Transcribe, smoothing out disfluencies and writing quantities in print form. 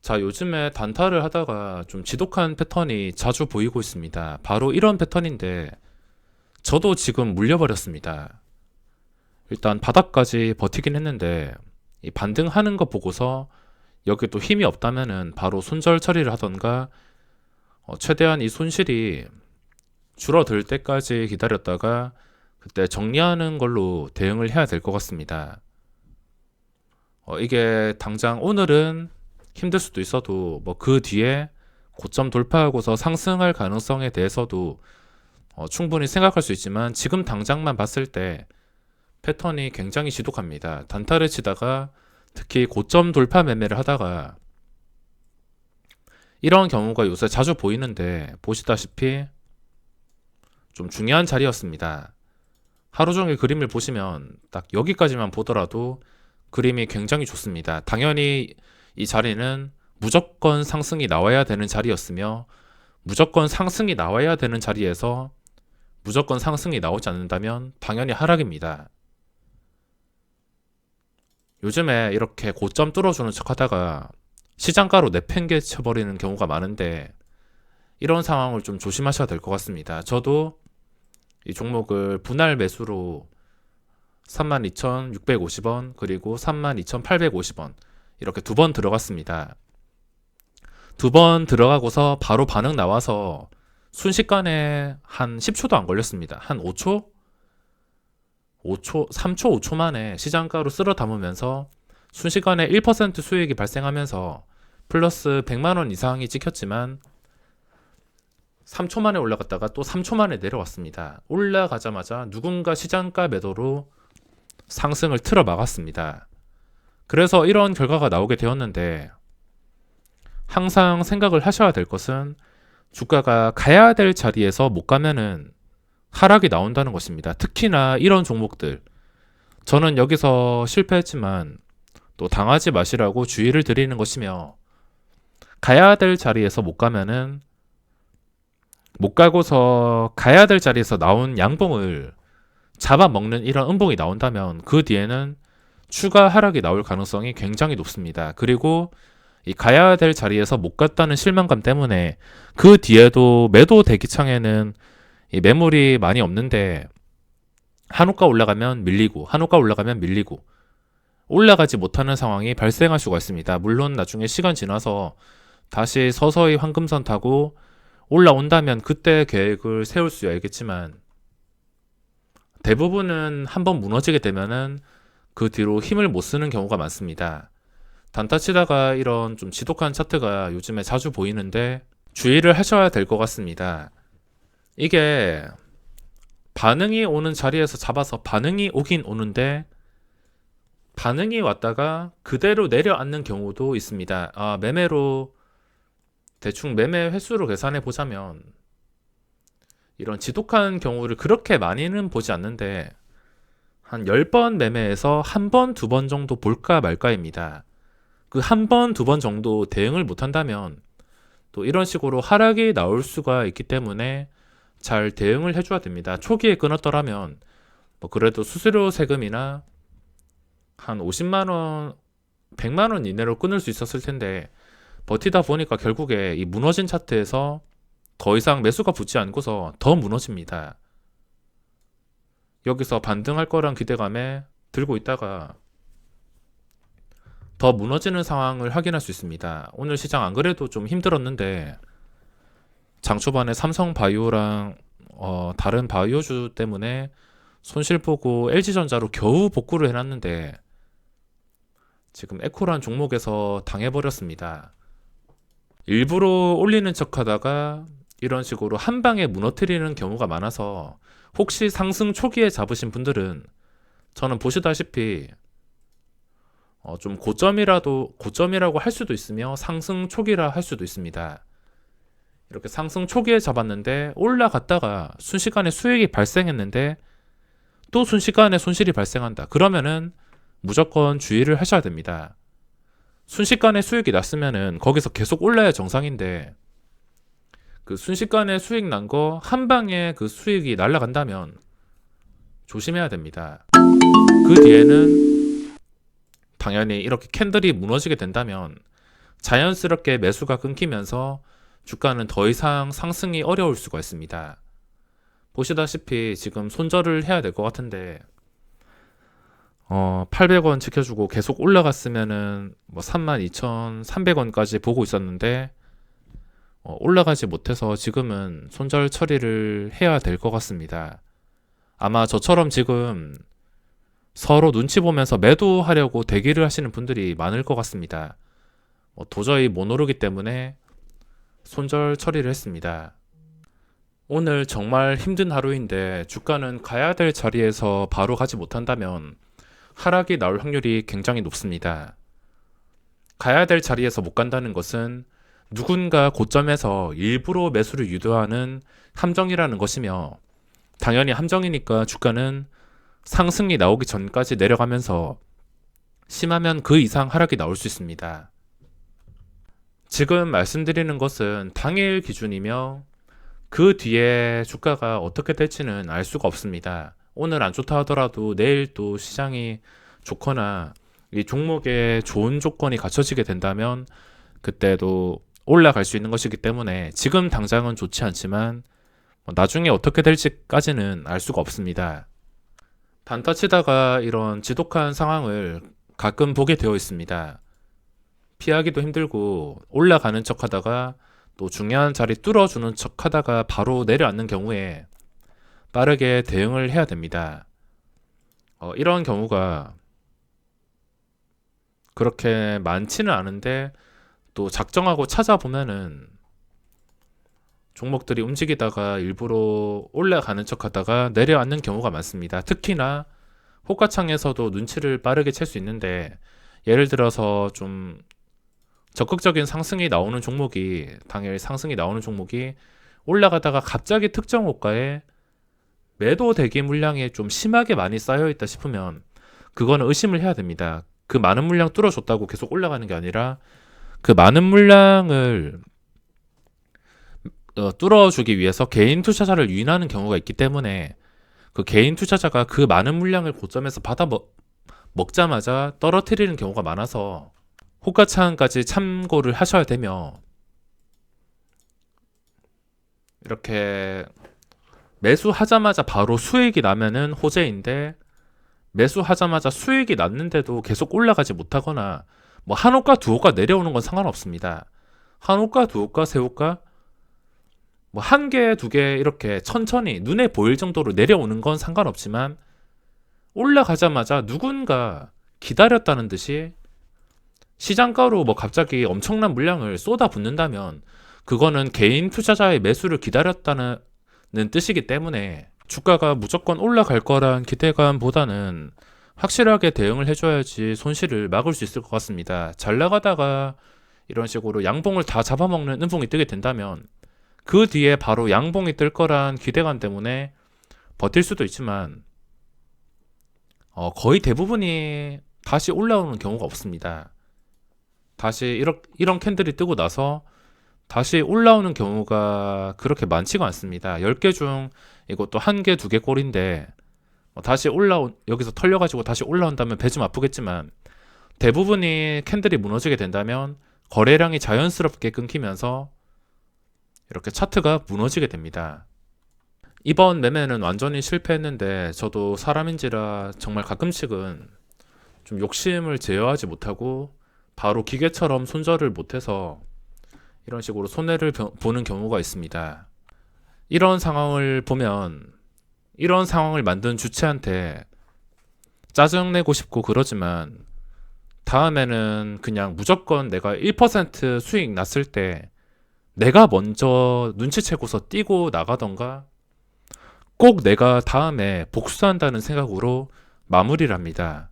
자, 요즘에 단타를 하다가 좀 지독한 패턴이 자주 보이고 있습니다. 바로 이런 패턴인데, 저도 지금 물려버렸습니다. 일단 바닥까지 버티긴 했는데, 이 반등하는 거 보고서 여기 또 힘이 없다면은 바로 손절 처리를 하던가, 최대한 이 손실이 줄어들 때까지 기다렸다가, 그때 정리하는 걸로 대응을 해야 될 것 같습니다. 이게 당장 오늘은 힘들 수도 있어도 뭐 그 뒤에 고점 돌파하고서 상승할 가능성에 대해서도 충분히 생각할 수 있지만 지금 당장만 봤을 때 패턴이 굉장히 지독합니다. 단타를 치다가 특히 고점 돌파 매매를 하다가 이런 경우가 요새 자주 보이는데 보시다시피 좀 중요한 자리였습니다. 하루 종일 그림을 보시면 딱 여기까지만 보더라도 그림이 굉장히 좋습니다. 당연히 이 자리는 무조건 상승이 나와야 되는 자리였으며 무조건 상승이 나와야 되는 자리에서 무조건 상승이 나오지 않는다면 당연히 하락입니다. 요즘에 이렇게 고점 뚫어주는 척 하다가 시장가로 내팽개 쳐버리는 경우가 많은데 이런 상황을 좀 조심하셔야 될 것 같습니다. 저도 이 종목을 분할 매수로 32,650원 그리고 32,850원 이렇게 두 번 들어갔습니다. 두 번 들어가고서 바로 반응 나와서 순식간에 한 10초도 안 걸렸습니다. 한 5초? 3초, 5초 만에 시장가로 쓸어 담으면서 순식간에 1% 수익이 발생하면서 플러스 100만 원 이상이 찍혔지만 3초 만에 올라갔다가 또 3초 만에 내려왔습니다. 올라가자마자 누군가 시장가 매도로 상승을 틀어 막았습니다. 그래서 이런 결과가 나오게 되었는데 항상 생각을 하셔야 될 것은 주가가 가야 될 자리에서 못 가면은 하락이 나온다는 것입니다. 특히나 이런 종목들 저는 여기서 실패했지만 또 당하지 마시라고 주의를 드리는 것이며 가야 될 자리에서 못 가면은 못 가고서 가야 될 자리에서 나온 양봉을 잡아먹는 이런 음봉이 나온다면 그 뒤에는 추가 하락이 나올 가능성이 굉장히 높습니다. 그리고 이 가야 될 자리에서 못 갔다는 실망감 때문에 그 뒤에도 매도 대기창에는 이 매물이 많이 없는데 한호가 올라가면 밀리고 한호가 올라가면 밀리고 올라가지 못하는 상황이 발생할 수가 있습니다. 물론 나중에 시간 지나서 다시 서서히 황금선 타고 올라온다면 그때 계획을 세울 수야 있겠지만 대부분은 한번 무너지게 되면은 그 뒤로 힘을 못 쓰는 경우가 많습니다. 단타 치다가 이런 좀 지독한 차트가 요즘에 자주 보이는데 주의를 하셔야 될 것 같습니다. 이게 반응이 오는 자리에서 잡아서 반응이 오긴 오는데 반응이 왔다가 그대로 내려앉는 경우도 있습니다. 매매로 대충 매매 횟수로 계산해 보자면 이런 지독한 경우를 그렇게 많이는 보지 않는데 한 10번 매매에서 한 번, 두 번 정도 볼까 말까입니다. 그 한 번, 두 번 정도 대응을 못한다면 또 이런 식으로 하락이 나올 수가 있기 때문에 잘 대응을 해줘야 됩니다. 초기에 끊었더라면 뭐 그래도 수수료 세금이나 한 50만 원, 100만 원 이내로 끊을 수 있었을 텐데 버티다 보니까 결국에 이 무너진 차트에서 더 이상 매수가 붙지 않고서 더 무너집니다. 여기서 반등할 거란 기대감에 들고 있다가 더 무너지는 상황을 확인할 수 있습니다. 오늘 시장 안 그래도 좀 힘들었는데 장 초반에 삼성바이오랑 다른 바이오주 때문에 손실 보고 LG전자로 겨우 복구를 해놨는데 지금 에코란 종목에서 당해버렸습니다. 일부러 올리는 척 하다가 이런 식으로 한 방에 무너뜨리는 경우가 많아서 혹시 상승 초기에 잡으신 분들은 저는 보시다시피 좀 고점이라고 할 수도 있으며 상승 초기라 할 수도 있습니다. 이렇게 상승 초기에 잡았는데 올라갔다가 순식간에 수익이 발생했는데 또 순식간에 손실이 발생한다. 그러면은 무조건 주의를 하셔야 됩니다. 순식간에 수익이 났으면은 거기서 계속 올라야 정상인데 그 순식간에 수익 난 거 한 방에 그 수익이 날아간다면 조심해야 됩니다. 그 뒤에는 당연히 이렇게 캔들이 무너지게 된다면 자연스럽게 매수가 끊기면서 주가는 더 이상 상승이 어려울 수가 있습니다. 보시다시피 지금 손절을 해야 될 것 같은데 800원 지켜주고 계속 올라갔으면은 뭐 32,300원까지 보고 있었는데 올라가지 못해서 지금은 손절 처리를 해야 될 것 같습니다. 아마 저처럼 지금 서로 눈치 보면서 매도하려고 대기를 하시는 분들이 많을 것 같습니다. 도저히 못 오르기 때문에 손절 처리를 했습니다. 오늘 정말 힘든 하루인데 주가는 가야 될 자리에서 바로 가지 못한다면 하락이 나올 확률이 굉장히 높습니다. 가야 될 자리에서 못 간다는 것은 누군가 고점에서 일부러 매수를 유도하는 함정이라는 것이며, 당연히 함정이니까 주가는 상승이 나오기 전까지 내려가면서 심하면 그 이상 하락이 나올 수 있습니다. 지금 말씀드리는 것은 당일 기준이며 그 뒤에 주가가 어떻게 될지는 알 수가 없습니다. 오늘 안 좋다 하더라도 내일 또 시장이 좋거나 이 종목에 좋은 조건이 갖춰지게 된다면 그때도 올라갈 수 있는 것이기 때문에 지금 당장은 좋지 않지만 나중에 어떻게 될지까지는 알 수가 없습니다. 단타 치다가 이런 지독한 상황을 가끔 보게 되어 있습니다. 피하기도 힘들고 올라가는 척 하다가 또 중요한 자리 뚫어주는 척 하다가 바로 내려앉는 경우에 빠르게 대응을 해야 됩니다. 이런 경우가 그렇게 많지는 않은데 또 작정하고 찾아보면은 종목들이 움직이다가 일부러 올라가는 척 하다가 내려앉는 경우가 많습니다. 특히나 호가창에서도 눈치를 빠르게 챌 수 있는데, 예를 들어서 좀 적극적인 상승이 나오는 종목이, 당일 상승이 나오는 종목이 올라가다가 갑자기 특정 호가에 매도 대기 물량이 좀 심하게 많이 쌓여 있다 싶으면 그거는 의심을 해야 됩니다. 그 많은 물량 뚫어줬다고 계속 올라가는 게 아니라 그 많은 물량을 뚫어주기 위해서 개인 투자자를 유인하는 경우가 있기 때문에 그 개인 투자자가 그 많은 물량을 고점에서 받아 먹자마자 떨어뜨리는 경우가 많아서 호가창까지 참고를 하셔야 되며, 이렇게 매수하자마자 바로 수익이 나면은 호재인데, 매수하자마자 수익이 났는데도 계속 올라가지 못하거나 뭐 한 호가 두 호가 내려오는 건 상관없습니다. 한 호가 두 호가 세 호가 뭐 한 개 두 개 이렇게 천천히 눈에 보일 정도로 내려오는 건 상관없지만 올라가자마자 누군가 기다렸다는 듯이 시장가로 뭐 갑자기 엄청난 물량을 쏟아붓는다면 그거는 개인 투자자의 매수를 기다렸다는 뜻이기 때문에 주가가 무조건 올라갈 거란 기대감보다는 확실하게 대응을 해줘야지 손실을 막을 수 있을 것 같습니다. 잘 나가다가 이런 식으로 양봉을 다 잡아먹는 음봉이 뜨게 된다면 그 뒤에 바로 양봉이 뜰 거란 기대감 때문에 버틸 수도 있지만 거의 대부분이 다시 올라오는 경우가 없습니다. 다시 이런 캔들이 뜨고 나서 다시 올라오는 경우가 그렇게 많지가 않습니다. 10개 중 이것도 1개, 2개 꼴인데 다시 여기서 털려가지고 다시 올라온다면 배 좀 아프겠지만 대부분이 캔들이 무너지게 된다면 거래량이 자연스럽게 끊기면서 이렇게 차트가 무너지게 됩니다. 이번 매매는 완전히 실패했는데 저도 사람인지라 정말 가끔씩은 좀 욕심을 제어하지 못하고 바로 기계처럼 손절을 못해서 이런 식으로 손해를 보는 경우가 있습니다. 이런 상황을 보면 이런 상황을 만든 주체한테 짜증내고 싶고 그러지만 다음에는 그냥 무조건 내가 1% 수익 났을 때 내가 먼저 눈치채고서 뛰고 나가던가 꼭 내가 다음에 복수한다는 생각으로 마무리를 합니다.